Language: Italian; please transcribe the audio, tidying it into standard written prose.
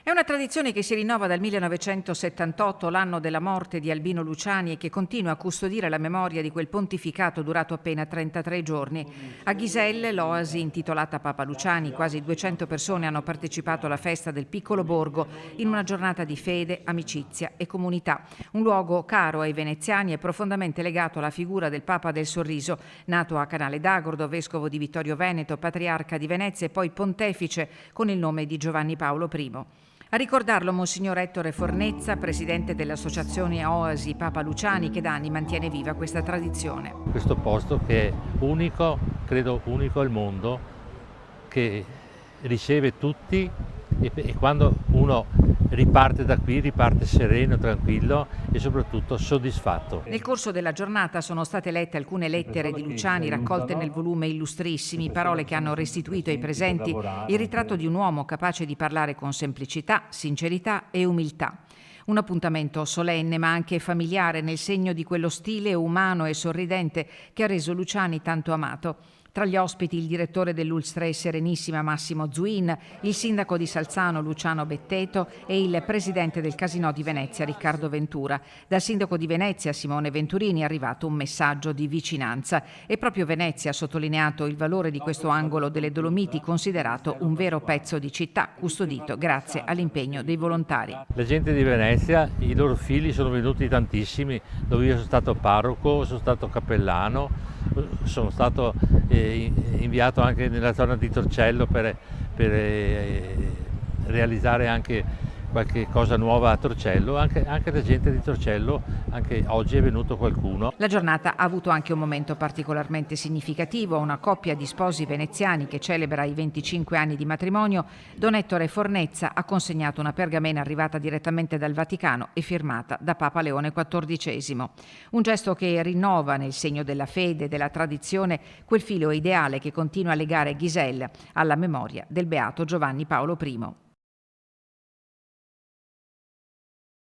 È una tradizione che si rinnova dal 1978, l'anno della morte di Albino Luciani, e che continua a custodire la memoria di quel pontificato durato appena 33 giorni. A Ghiselle, l'oasi intitolata Papa Luciani, quasi 200 persone hanno partecipato alla festa del piccolo borgo in una giornata di fede, amicizia e comunità. Un luogo caro ai veneziani e profondamente legato alla figura del Papa del Sorriso, nato a Canale d'Agordo, vescovo di Vittorio Veneto, patriarca di Venezia e poi pontefice con il nome di Giovanni Paolo I. A ricordarlo Monsignor Ettore Fornezza, presidente dell'associazione Oasi Papa Luciani, che da anni mantiene viva questa tradizione. Questo posto che è unico, credo unico al mondo, che riceve tutti e quando uno riparte da qui riparte sereno, tranquillo e soprattutto soddisfatto. Nel corso della giornata sono state lette alcune lettere di Luciani raccolte nel volume Illustrissimi, parole che hanno restituito ai presenti il ritratto di un uomo capace di parlare con semplicità, sincerità e umiltà. Un appuntamento solenne ma anche familiare, nel segno di quello stile umano e sorridente che ha reso Luciani tanto amato. Tra gli ospiti il direttore dell'Ulstre Serenissima Massimo Zuin, il sindaco di Salzano Luciano Betteto e il presidente del Casinò di Venezia Riccardo Ventura. Dal sindaco di Venezia Simone Venturini è arrivato un messaggio di vicinanza e proprio Venezia ha sottolineato il valore di questo angolo delle Dolomiti, considerato un vero pezzo di città, custodito grazie all'impegno dei volontari. La gente di Venezia, i loro figli sono venuti tantissimi, dove io sono stato parroco, sono stato cappellano, sono stato inviato anche nella zona di Torcello per realizzare anche qualche cosa nuova a Torcello, anche la gente di Torcello, anche oggi è venuto qualcuno. La giornata ha avuto anche un momento particolarmente significativo. Una coppia di sposi veneziani che celebra i 25 anni di matrimonio, Don Ettore Fornezza, ha consegnato una pergamena arrivata direttamente dal Vaticano e firmata da Papa Leone XIV. Un gesto che rinnova, nel segno della fede e della tradizione, quel filo ideale che continua a legare Ghiselle alla memoria del beato Giovanni Paolo I.